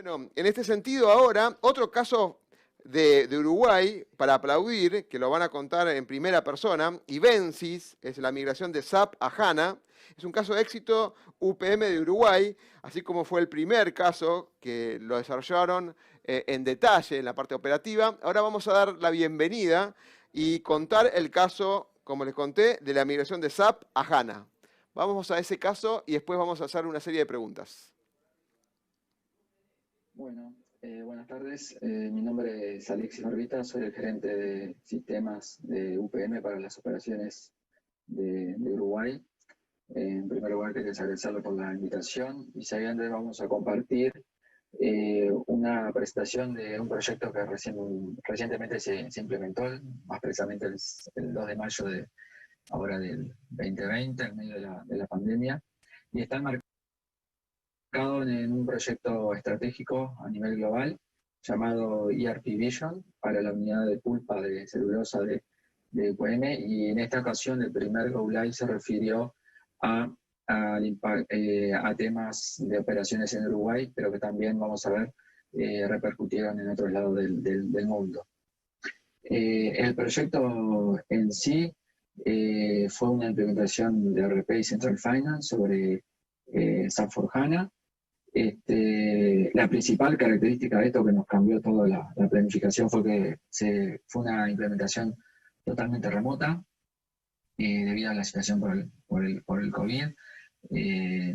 Bueno, en este sentido ahora, otro caso de Uruguay para aplaudir, que lo van a contar en primera persona, Ibensis, es la migración de SAP a HANA, es un caso de éxito UPM de Uruguay, así como fue el primer caso que lo desarrollaron en detalle en la parte operativa. Ahora vamos a dar la bienvenida y contar el caso, como les conté, de la migración de SAP a HANA. Vamos a ese caso y después vamos a hacer una serie de preguntas. Bueno, buenas tardes. Mi nombre es Alexis Barbita, soy el gerente de sistemas de UPM para las operaciones de Uruguay. En primer lugar, quería agradecerle por la invitación y siguiente vamos a compartir una presentación de un proyecto que recientemente se implementó, más precisamente el 2 de mayo ahora del 2020, en medio de la pandemia, y está enmarcado en un proyecto estratégico a nivel global llamado ERP Vision para la unidad de pulpa de celulosa de UPM, y en esta ocasión el primer Go Live se refirió a temas de operaciones en Uruguay, pero que también vamos a ver repercutieron en otros lados del mundo. El proyecto en sí fue una implementación de RP y Central Finance sobre SAP for HANA. La principal característica de esto que nos cambió toda la planificación fue que fue una implementación totalmente remota debido a la situación por el COVID. Eh,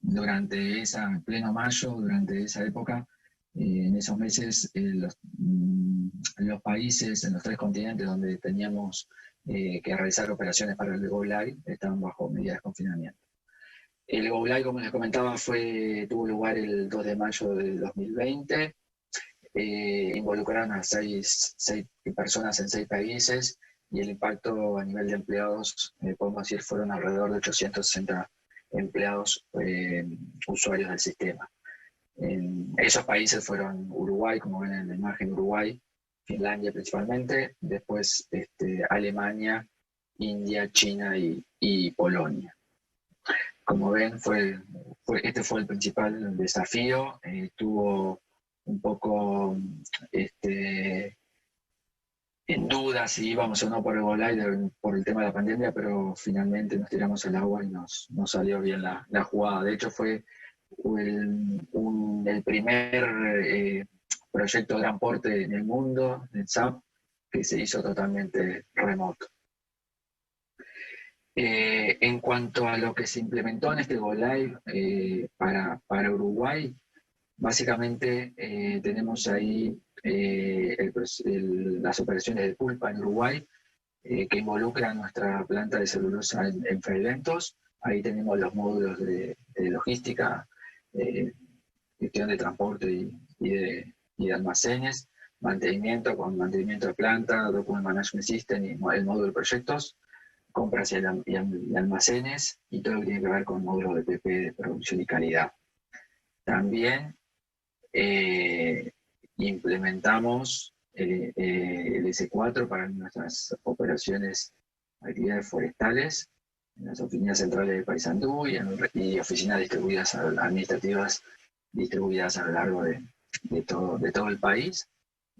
Durante en pleno mayo, durante esa época, en esos meses, los países en los tres continentes donde teníamos que realizar operaciones para el Go Live estaban bajo medidas de confinamiento. El Go Live, como les comentaba, tuvo lugar el 2 de mayo del 2020. Involucraron a seis personas en 6 países y el impacto a nivel de empleados, podemos decir, fueron alrededor de 860 empleados usuarios del sistema. En esos países fueron Uruguay, como ven en la imagen, Uruguay, Finlandia principalmente, después Alemania, India, China y Polonia. Como ven, este fue el principal desafío. Tuvo un poco en duda si íbamos o no por el Go Live por el tema de la pandemia, pero finalmente nos tiramos al agua y nos salió bien la jugada. De hecho, fue el primer proyecto de gran porte en el mundo, en SAP, que se hizo totalmente remoto. En cuanto a lo que se implementó en este Go Live para Uruguay, básicamente tenemos ahí las operaciones de pulpa en Uruguay que involucran nuestra planta de celulosa en Fraiventos. Ahí tenemos los módulos de logística, gestión de transporte y de almacenes, mantenimiento de planta, Document Management System y el módulo de proyectos, compras y almacenes, y todo lo que tiene que ver con módulos de PP de producción y calidad. También implementamos el S4 para nuestras operaciones, actividades forestales, en las oficinas centrales de Paysandú y oficinas distribuidas administrativas distribuidas a lo largo de todo el país.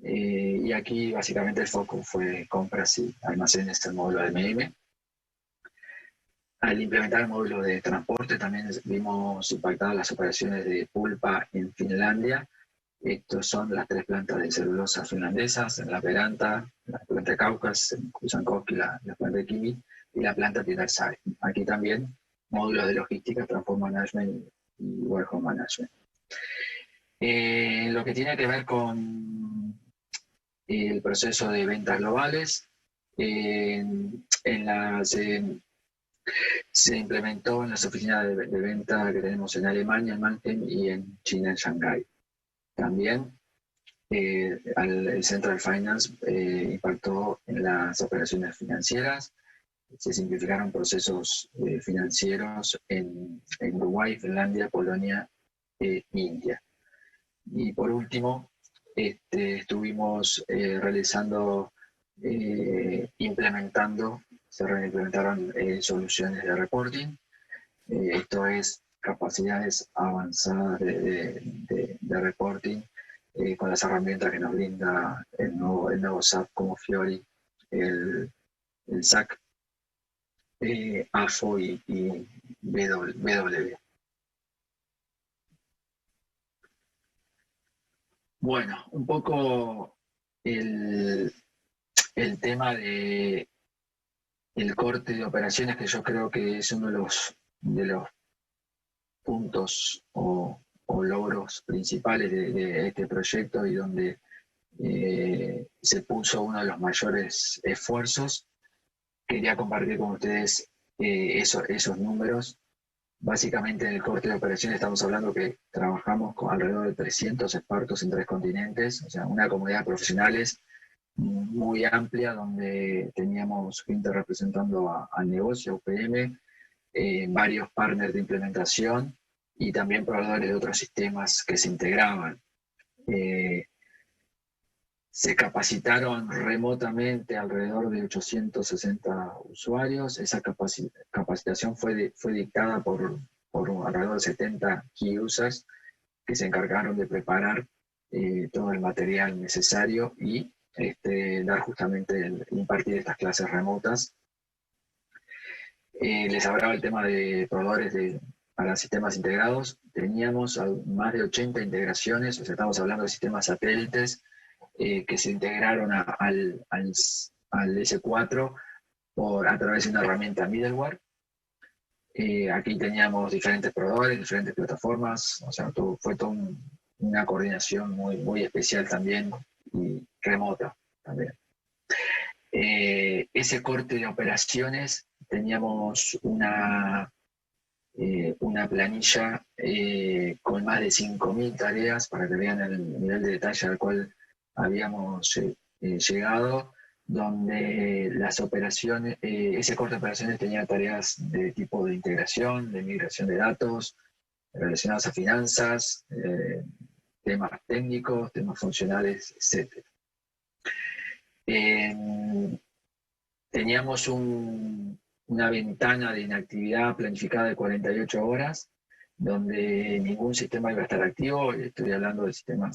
Y aquí básicamente el foco fue compras y almacenes del módulo de MM. Al implementar el módulo de transporte también vimos impactadas las operaciones de pulpa en Finlandia. Estos son las 3 plantas de celulosa finlandesas, en la Veranta, la planta de Kaukas, en Kusankoski, la planta de Kimi y la planta de Tidarsai. Aquí también módulos de logística, Transport Management y Warehouse Management. Lo que tiene que ver con el proceso de ventas globales, se implementó en las oficinas de venta que tenemos en Alemania, en Mannheim, y en China, en Shanghái. También el Central Finance impactó en las operaciones financieras. Se simplificaron procesos financieros en Uruguay, Finlandia, Polonia e India. Y por último, estuvimos se reimplementaron soluciones de reporting. Esto es capacidades avanzadas de reporting con las herramientas que nos brinda el nuevo SAP como Fiori, el SAC, AFO y BW. Bueno, un poco el tema de el corte de operaciones, que yo creo que es uno de los puntos o logros principales de este proyecto y donde se puso uno de los mayores esfuerzos. Quería compartir con ustedes esos números. Básicamente en el corte de operaciones estamos hablando que trabajamos con alrededor de 300 expertos en 3 continentes, o sea, una comunidad de profesionales muy amplia donde teníamos gente representando al negocio, UPM, varios partners de implementación y también proveedores de otros sistemas que se integraban. Se capacitaron remotamente alrededor de 860 usuarios. Esa capacitación fue dictada por alrededor de 70 key users que se encargaron de preparar todo el material necesario y dar justamente impartir estas clases remotas. Les hablaba el tema de proveedores para sistemas integrados. Teníamos más de 80 integraciones, o sea, estamos hablando de sistemas satélites que se integraron al S4 a través de una herramienta middleware. Aquí teníamos diferentes proveedores, diferentes plataformas, o sea, fue toda una coordinación muy especial también y remota también. Ese corte de operaciones, teníamos una planilla con más de 5.000 tareas para que vean el nivel de detalle al cual habíamos llegado, donde las operaciones, ese corte de operaciones tenía tareas de tipo de integración, de migración de datos, relacionados a finanzas, temas técnicos, temas funcionales, etc. Teníamos una ventana de inactividad planificada de 48 horas, donde ningún sistema iba a estar activo. Estoy hablando del sistema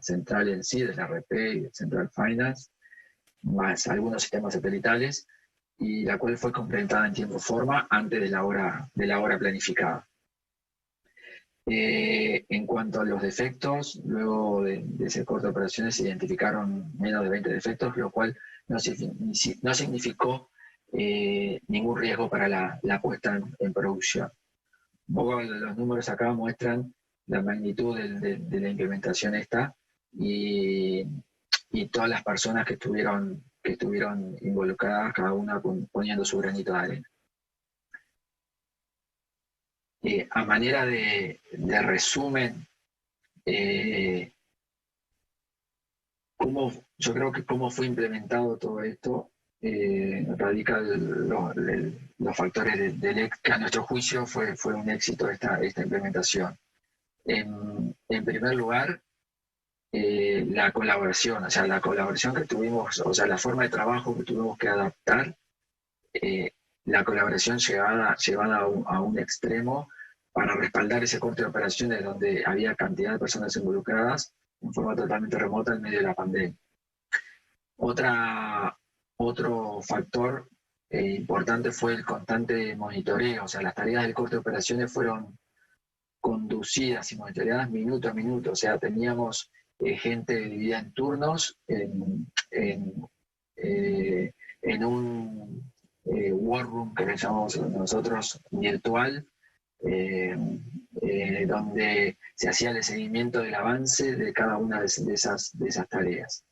central en sí, del RP y del Central Finance, más algunos sistemas satelitales, y la cual fue completada en tiempo y forma antes de la hora planificada. En cuanto a los defectos, luego de ese corte de operaciones se identificaron menos de 20 defectos, lo cual no significó ningún riesgo para la puesta en producción. Un poco los números acá muestran la magnitud de la implementación esta y todas las personas que estuvieron involucradas, cada una poniendo su granito de arena. A manera de resumen, yo creo que cómo fue implementado todo esto radica los factores que a nuestro juicio fue un éxito esta implementación. En primer lugar, la colaboración, o sea, la colaboración que tuvimos, o sea, la forma de trabajo que tuvimos que adaptar, la colaboración llevada a un extremo para respaldar ese corte de operaciones donde había cantidad de personas involucradas en forma totalmente remota en medio de la pandemia. Otro factor importante fue el constante monitoreo, o sea, las tareas del corte de operaciones fueron conducidas y monitoreadas minuto a minuto, o sea, teníamos gente dividida en turnos, en un war room que le llamamos nosotros virtual, donde se hacía el seguimiento del avance de cada una de esas tareas.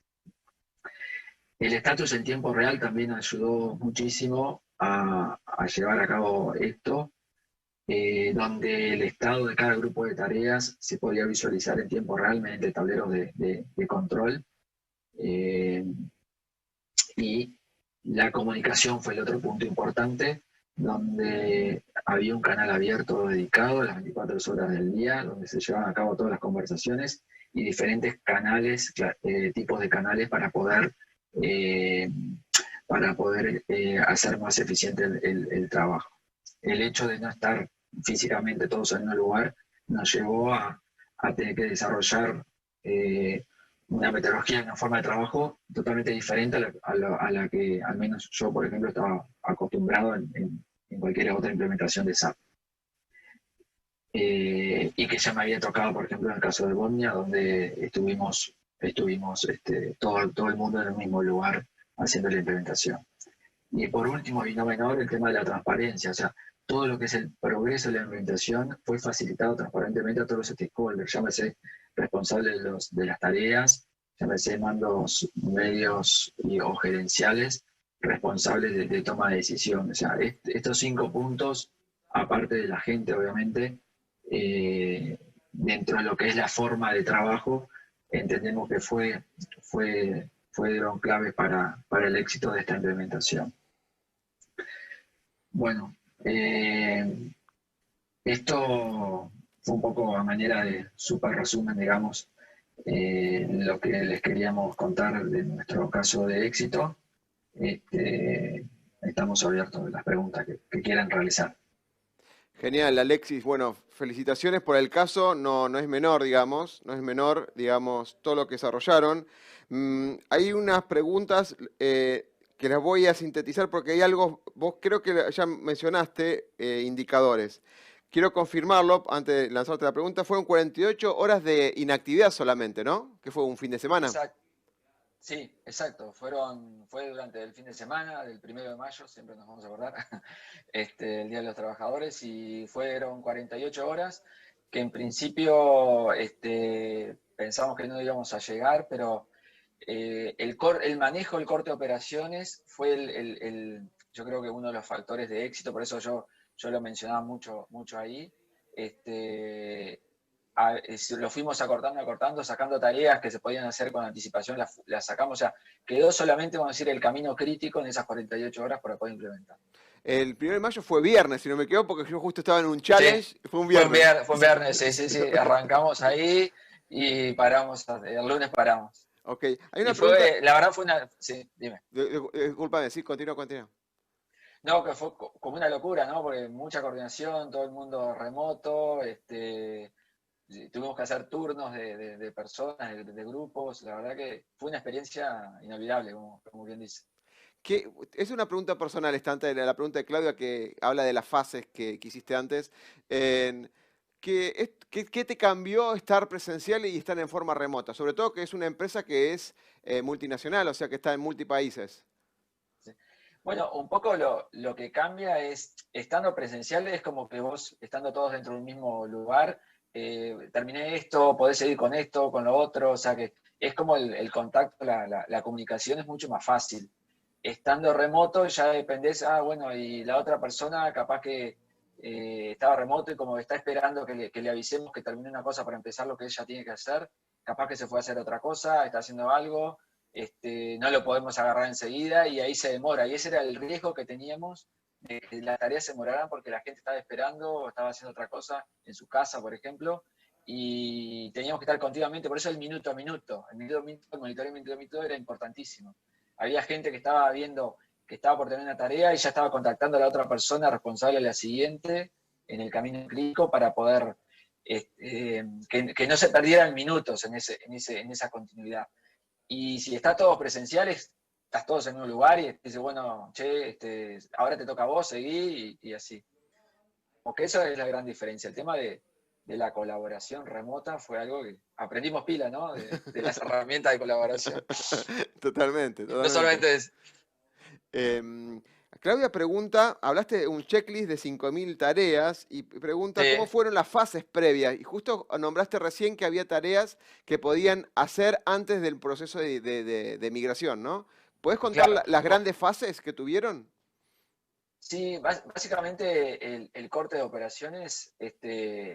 El estatus en tiempo real también ayudó muchísimo a llevar a cabo esto, donde el estado de cada grupo de tareas se podía visualizar en tiempo real mediante tableros de control. Y la comunicación fue el otro punto importante, donde había un canal abierto dedicado las 24 horas del día, donde se llevaban a cabo todas las conversaciones y diferentes canales, tipos de canales para poder hacer más eficiente el trabajo. El hecho de no estar físicamente todos en un lugar, nos llevó a tener que desarrollar una metodología, una forma de trabajo totalmente diferente a la que al menos yo, por ejemplo, estaba acostumbrado en cualquier otra implementación de SAP. Y que ya me había tocado, por ejemplo, en el caso de Bosnia, donde estuvimos todo el mundo en el mismo lugar haciendo la implementación. Y por último, y no menor, el tema de la transparencia. O sea, todo lo que es el progreso de la implementación fue facilitado transparentemente a todos los stakeholders, llámese responsables de las tareas, llámese mandos medios o gerenciales, responsables de toma de decisión. O sea, estos 5 puntos, aparte de la gente, obviamente, dentro de lo que es la forma de trabajo, entendemos que fueron claves para el éxito de esta implementación. Bueno, esto fue un poco a manera de super resumen, digamos, lo que les queríamos contar de nuestro caso de éxito. Estamos abiertos a las preguntas que quieran realizar. Genial, Alexis. Bueno, felicitaciones por el caso. No, no es menor, digamos. No es menor, digamos, todo lo que desarrollaron. Hay unas preguntas que las voy a sintetizar porque hay algo, vos creo que ya mencionaste indicadores. Quiero confirmarlo antes de lanzarte la pregunta. Fueron 48 horas de inactividad solamente, ¿no? Que fue un fin de semana. Exacto. Sí, exacto. Fue durante el fin de semana, del 1 de mayo, siempre nos vamos a acordar, el Día de los Trabajadores, y fueron 48 horas que en principio pensamos que no íbamos a llegar, pero el manejo del corte de operaciones fue yo creo que uno de los factores de éxito, por eso yo lo mencionaba mucho ahí. Lo fuimos acortando, sacando tareas que se podían hacer con anticipación, las sacamos, o sea, quedó solamente, vamos a decir, el camino crítico en esas 48 horas para poder implementar. El 1 de mayo fue viernes, si no me equivoco, porque yo justo estaba en un challenge. Sí, fue un viernes. fue un viernes, sí. Arrancamos ahí y paramos, el lunes paramos. Ok, hay una Y pregunta. la verdad fue una. Sí, dime. Disculpame, sí, continúa. No, que fue como una locura, ¿no? Porque mucha coordinación, todo el mundo remoto, tuvimos que hacer turnos de personas, de grupos. La verdad que fue una experiencia inolvidable, como bien dice. Es una pregunta personal, esta antes de la pregunta de Claudia que habla de las fases que hiciste antes. ¿Qué te cambió estar presencial y estar en forma remota? Sobre todo que es una empresa que es multinacional, o sea que está en multipaíses. Sí. Bueno, un poco lo que cambia es, estando presencial, es como que vos, estando todos dentro de un mismo lugar, terminé esto, podés seguir con esto, con lo otro, o sea que es como el contacto, la comunicación es mucho más fácil. Estando remoto ya dependés, bueno, y la otra persona capaz que estaba remoto y como está esperando que le avisemos que termine una cosa para empezar lo que ella tiene que hacer, capaz que se fue a hacer otra cosa, está haciendo algo, no lo podemos agarrar enseguida y ahí se demora. Y ese era el riesgo que teníamos, de que las tareas se demoraran porque la gente estaba esperando o estaba haciendo otra cosa en su casa, por ejemplo, y teníamos que estar continuamente, por eso el minuto a minuto, el monitoreo minuto a minuto era importantísimo. Había gente que estaba viendo que estaba por tener una tarea y ya estaba contactando a la otra persona responsable de la siguiente en el camino clínico para poder que no se perdieran minutos en esa continuidad. Y si está todos presenciales, estás todos en un lugar y dices, bueno, che, ahora te toca a vos, seguí y así. Porque eso es la gran diferencia. El tema de la colaboración remota fue algo que aprendimos pila, ¿no? De las herramientas de colaboración. Totalmente. No solamente es. Claudia pregunta, hablaste de un checklist de 5.000 tareas y pregunta Sí, cómo fueron las fases previas. Y justo nombraste recién que había tareas que podían hacer antes del proceso de migración, ¿no? ¿Puedes contar claro. las grandes fases que tuvieron? Sí, básicamente el corte de operaciones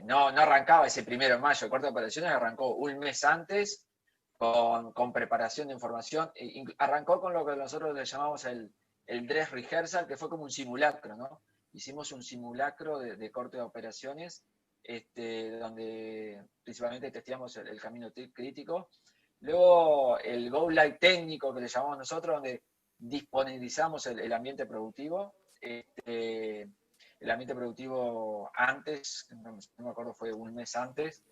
no arrancaba ese 1 de mayo. El corte de operaciones arrancó un mes antes con preparación de información. Arrancó con lo que nosotros le llamamos el dress rehearsal, que fue como un simulacro, ¿no? Hicimos un simulacro de corte de operaciones, donde principalmente testeamos el camino crítico. Luego el go live técnico, que le llamamos nosotros, donde disponibilizamos el ambiente productivo. El el ambiente productivo antes, no me acuerdo, fue un mes antes.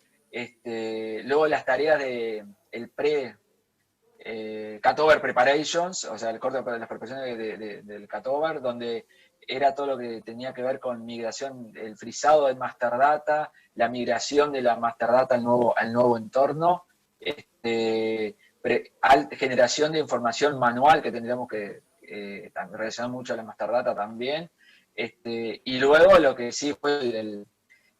Luego las tareas de el cutover preparations, o sea, el corte de las preparaciones del cutover, donde era todo lo que tenía que ver con migración, el frisado del master data, la migración de la master data al nuevo entorno, generación de información manual que tendríamos que relacionar mucho a la master data también, y luego lo que sí fue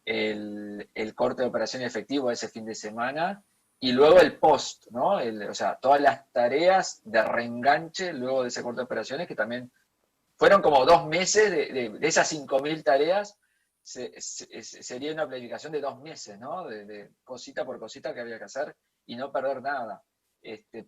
el corte de operación efectivo ese fin de semana, y luego el post, ¿no? O sea, todas las tareas de reenganche luego de ese corte de operaciones, que también fueron como 2 meses de esas 5.000 tareas, sería una planificación de 2 meses, ¿no? De cosita por cosita que había que hacer y no perder nada.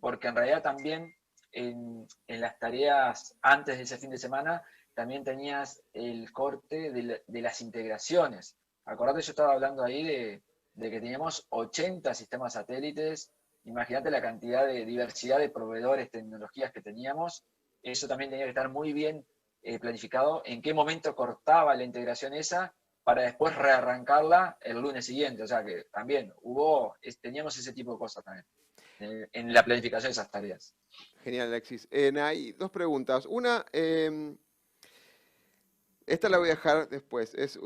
Porque en realidad también en las tareas antes de ese fin de semana, también tenías el corte de las integraciones. Acordate, yo estaba hablando ahí de que teníamos 80 sistemas satélites. Imagínate la cantidad de diversidad de proveedores, tecnologías que teníamos. Eso también tenía que estar muy bien planificado. En qué momento cortaba la integración esa para después rearrancarla el lunes siguiente. O sea que también teníamos ese tipo de cosas también en la planificación de esas tareas. Genial, Alexis. Hay 2 preguntas. Una, esta la voy a dejar después. Es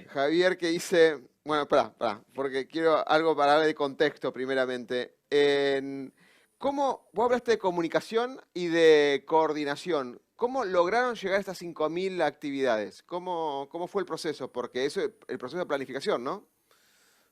Javier que dice, bueno, pará, porque quiero algo para darle de contexto primeramente. ¿Cómo, vos hablaste de comunicación y de coordinación? ¿Cómo lograron llegar a estas 5.000 actividades? ¿Cómo fue el proceso? Porque eso es el proceso de planificación, ¿no?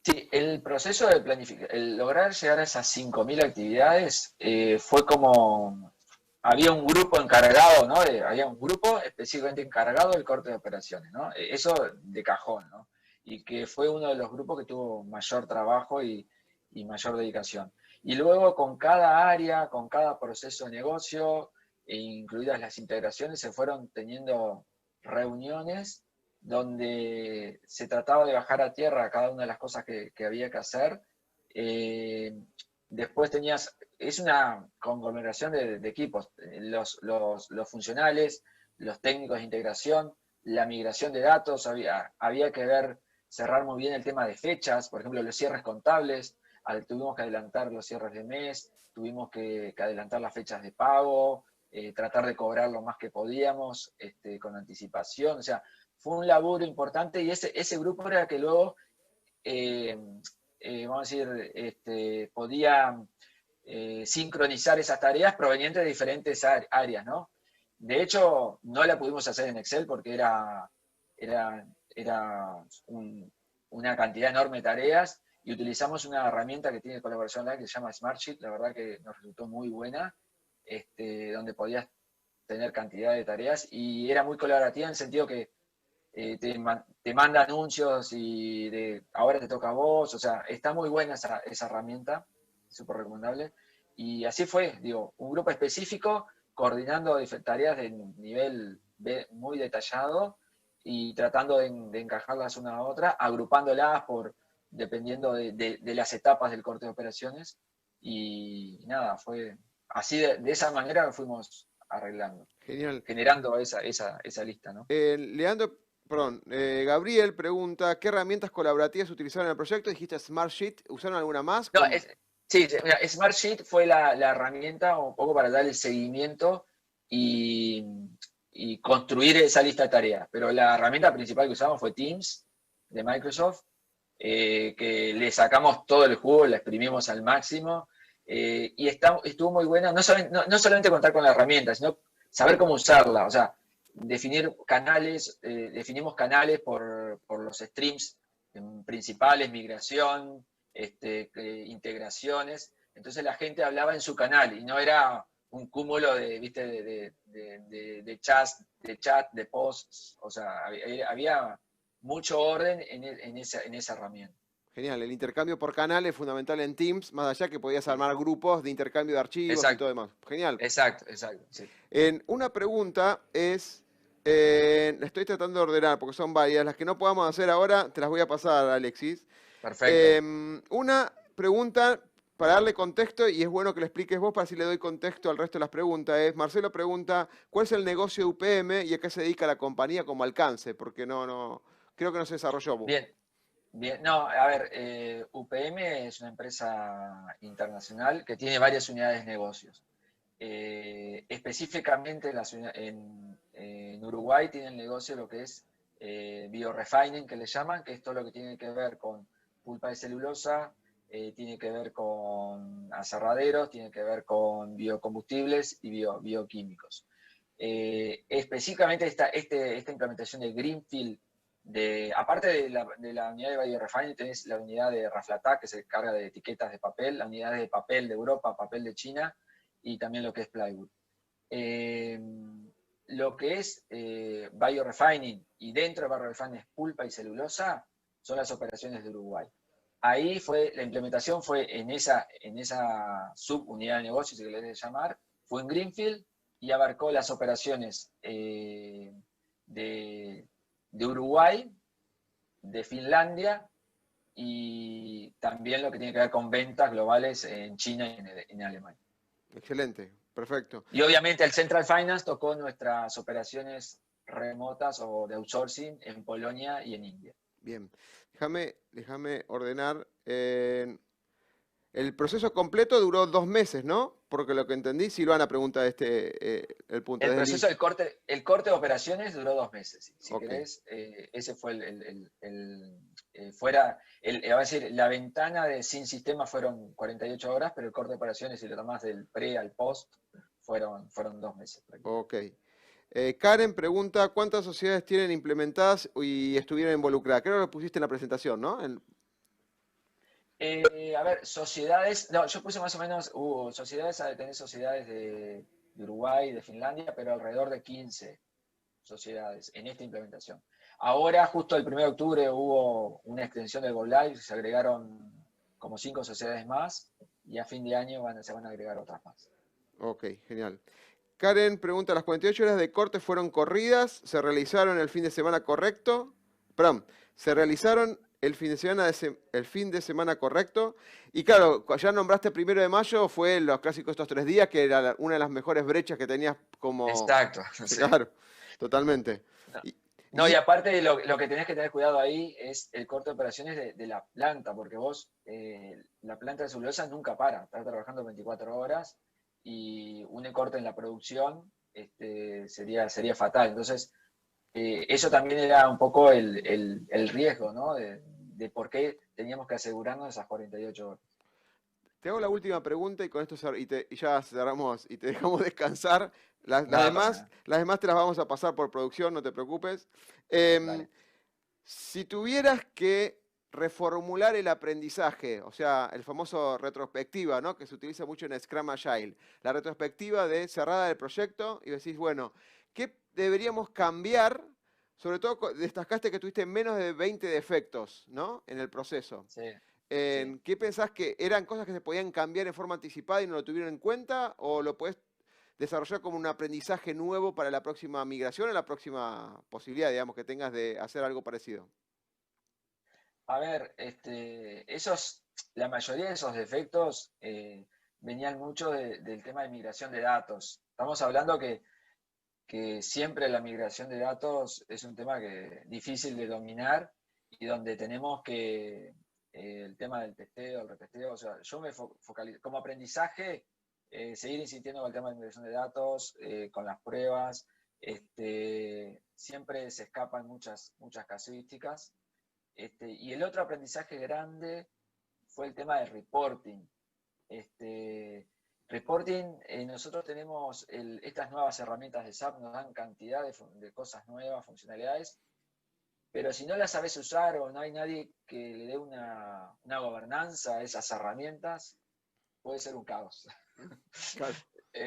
Sí, el proceso de planificación, el lograr llegar a esas 5.000 actividades fue como, había un grupo encargado, ¿no? Había un grupo específicamente encargado del corte de operaciones, ¿no? Eso de cajón, ¿no? Y que fue uno de los grupos que tuvo mayor trabajo y mayor dedicación. Y luego con cada área, con cada proceso de negocio, incluidas las integraciones, se fueron teniendo reuniones donde se trataba de bajar a tierra cada una de las cosas que había que hacer. Después es una conglomeración de equipos, los funcionales, los técnicos de integración, la migración de datos, había que cerrar muy bien el tema de fechas, por ejemplo, los cierres contables, tuvimos que adelantar los cierres de mes, tuvimos que adelantar las fechas de pago, tratar de cobrar lo más que podíamos con anticipación, o sea, fue un laburo importante y ese grupo era que luego, vamos a decir, podía sincronizar esas tareas provenientes de diferentes áreas, ¿no? De hecho, no la pudimos hacer en Excel porque era una cantidad enorme de tareas y utilizamos una herramienta que tiene colaboración online que se llama Smartsheet, la verdad que nos resultó muy buena, donde podías tener cantidad de tareas y era muy colaborativa en el sentido que te manda anuncios y ahora te toca a vos, o sea, está muy buena esa herramienta, súper recomendable. Y así fue, digo, un grupo específico coordinando tareas de nivel muy detallado y tratando de encajarlas una a otra, agrupándolas dependiendo de las etapas del corte de operaciones. Y nada, fue así, de esa manera lo fuimos arreglando. Genial. Generando esa lista, ¿no? Gabriel pregunta, ¿qué herramientas colaborativas utilizaron en el proyecto? Dijiste Smartsheet, ¿usaron alguna más? No, sí, mira, Smartsheet fue la herramienta un poco para dar el seguimiento y construir esa lista de tareas. Pero la herramienta principal que usamos fue Teams de Microsoft, que le sacamos todo el jugo, la exprimimos al máximo. Y estuvo muy buena, no solamente contar con la herramienta, sino saber cómo usarla. O sea, definimos canales por los streams principales, migración, integraciones. Entonces la gente hablaba en su canal y no era un cúmulo de chat, de posts. O sea, había mucho orden en esa herramienta. Genial, el intercambio por canal es fundamental en Teams, más allá que podías armar grupos de intercambio de archivos y todo demás. Genial. Exacto, sí. Una pregunta es, la estoy tratando de ordenar porque son varias, las que no podamos hacer ahora te las voy a pasar, Alexis. Perfecto. Una pregunta para darle contexto, y es bueno que le expliques vos para así le doy contexto al resto de las preguntas, Marcelo pregunta, ¿cuál es el negocio de UPM y a qué se dedica la compañía como alcance? Porque creo que no se desarrolló. Bien, bien. No, a ver, UPM es una empresa internacional que tiene varias unidades de negocios. Específicamente en Uruguay tiene el negocio lo que es biorefining, que le llaman, que es todo lo que tiene que ver con pulpa de celulosa, tiene que ver con aserraderos, tiene que ver con biocombustibles y bioquímicos. Específicamente esta implementación de Greenfield, aparte de la unidad de biorefining, tenés la unidad de Raflatac, que se encarga de etiquetas de papel, la unidad de papel de Europa, papel de China, y también lo que es plywood. Lo que es biorefining y dentro de biorefining es pulpa y celulosa son las operaciones de Uruguay. Ahí la implementación fue en esa subunidad de negocio, si le querés llamar, fue en Greenfield y abarcó las operaciones de Uruguay, de Finlandia y también lo que tiene que ver con ventas globales en China y en Alemania. Excelente, perfecto. Y obviamente el Central Finance tocó nuestras operaciones remotas o de outsourcing en Polonia y en India. Bien, déjame ordenar. El proceso completo duró 2 meses, ¿no? Porque lo que entendí, Silvana pregunta el punto. El proceso del corte de operaciones duró 2 meses. Si Okay. querés, ese fue a decir, la ventana sin sistema fueron 48 horas, pero el corte de operaciones, si lo tomás del pre al post, fueron 2 meses. Ok. Karen pregunta, ¿cuántas sociedades tienen implementadas y estuvieron involucradas? Creo que lo pusiste en la presentación, ¿no? A ver, sociedades, no, yo puse más o menos, sociedades, tenés sociedades de Uruguay, de Finlandia, pero alrededor de 15 sociedades en esta implementación. Ahora, justo el 1 de octubre, hubo una extensión del Go Live, se agregaron como 5 sociedades más, y a fin de año se van a agregar otras más. Ok, genial. Karen pregunta, ¿las 48 horas de corte fueron corridas? ¿Se realizaron el fin de semana correcto? Perdón, ¿se realizaron el fin de semana correcto? Y claro, ya nombraste 1 de mayo, fue los clásicos estos 3 días, que era una de las mejores brechas que tenías como... Exacto. Sí. Claro, totalmente. No, y aparte lo que tenés que tener cuidado ahí es el corte de operaciones de la planta, porque vos, la planta de celulosa nunca para, está trabajando 24 horas y un corte en la producción sería fatal. Entonces, eso también era un poco el riesgo, ¿no? De por qué teníamos que asegurarnos esas 48 horas. Te hago la última pregunta y con esto y ya cerramos y te dejamos descansar. Las demás te las vamos a pasar por producción, no te preocupes. Si tuvieras que reformular el aprendizaje, o sea, el famoso retrospectiva, ¿no? Que se utiliza mucho en Scrum Agile, la retrospectiva de cerrada del proyecto, y decís, bueno, ¿qué deberíamos cambiar? Sobre todo destacaste que tuviste menos de 20 defectos, ¿no? En el proceso. Sí. ¿Qué pensás que eran cosas que se podían cambiar en forma anticipada y no lo tuvieron en cuenta? ¿O lo podés desarrollar como un aprendizaje nuevo para la próxima migración o la próxima posibilidad, digamos, que tengas de hacer algo parecido? A ver, la mayoría de esos defectos venían mucho del tema de migración de datos. Estamos hablando que siempre la migración de datos es un tema difícil de dominar y donde tenemos que el tema del testeo, el retesteo, o sea, yo me focalizo como aprendizaje, seguir insistiendo con el tema de migración de datos, con las pruebas, siempre se escapan muchas casuísticas. Y el otro aprendizaje grande fue el tema del reporting. Reporting, nosotros tenemos estas nuevas herramientas de SAP, nos dan cantidad de cosas nuevas, funcionalidades, pero si no las sabes usar o no hay nadie que le dé una gobernanza a esas herramientas, puede ser un caos. Claro.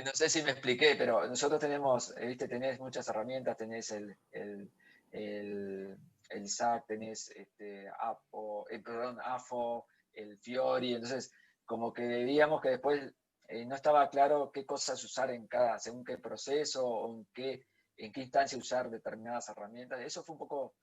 No sé si me expliqué, pero nosotros tenés muchas herramientas, tenés el SAC, tenés AFO, el Fiori, entonces como que veíamos que después no estaba claro qué cosas usar según qué proceso o en qué instancia usar determinadas herramientas. Eso fue un poco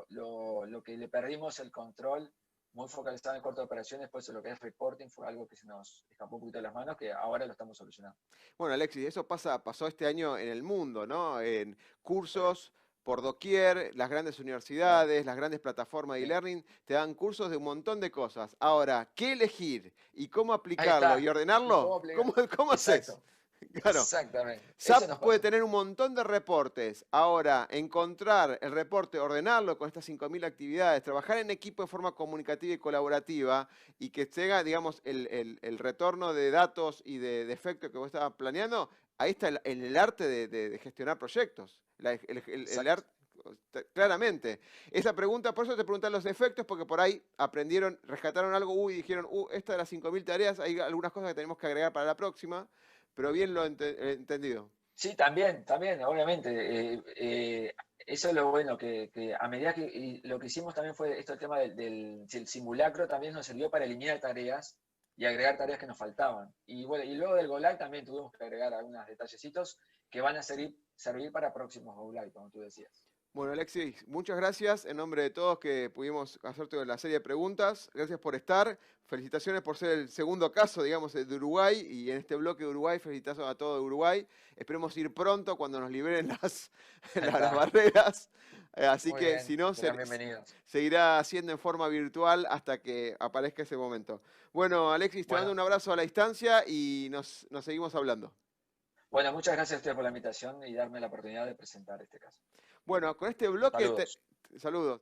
lo que le perdimos el control muy focalizado en el corte de operaciones, por eso lo que es reporting fue algo que se nos escapó un poquito de las manos, que ahora lo estamos solucionando. Bueno, Alexis, eso pasó este año en el mundo, ¿no? En cursos por doquier, las grandes universidades, las grandes plataformas de Sí. e-learning te dan cursos de un montón de cosas. Ahora, ¿qué elegir y cómo Ahí aplicarlo y está. ¿Y cómo ordenarlo? aplicar? ¿Cómo haces? Exacto, Claro. exactamente. Eso SAP nos puede pasó. tener un montón de reportes. Ahora, encontrar el reporte, ordenarlo con estas 5.000 actividades, trabajar en equipo de forma comunicativa y colaborativa y que tenga, digamos, el retorno de datos y de efectos que vos estabas planeando, ahí está el arte de gestionar proyectos. El Exacto. arte, claramente. Esa pregunta, por eso te preguntan los efectos, porque por ahí aprendieron, rescataron algo, y dijeron, esta de las 5.000 tareas, hay algunas cosas que tenemos que agregar para la próxima. Pero bien lo entendido. Sí, también, obviamente. Eso es lo bueno, que a medida que y lo que hicimos también fue esto, el tema del simulacro también nos sirvió para eliminar tareas y agregar tareas que nos faltaban. Y bueno, y luego del Go Live también tuvimos que agregar algunos detallecitos que van a servir para próximos Go Live, como tú decías. Bueno, Alexis, muchas gracias en nombre de todos que pudimos hacerte la serie de preguntas. Gracias por estar. Felicitaciones por ser el segundo caso, digamos, de Uruguay. Y en este bloque de Uruguay, felicitaciones a todo Uruguay. Esperemos ir pronto cuando nos liberen las Está. barreras. Así Muy que si bien, no, serán bienvenidos. seguirá haciendo en forma virtual hasta que aparezca ese momento. Bueno, Alexis, te mando Bueno, un abrazo a la distancia y nos seguimos hablando. bueno, muchas gracias a ustedes por la invitación y darme la oportunidad de presentar este caso. Bueno, con este bloque, Saludos. saludos.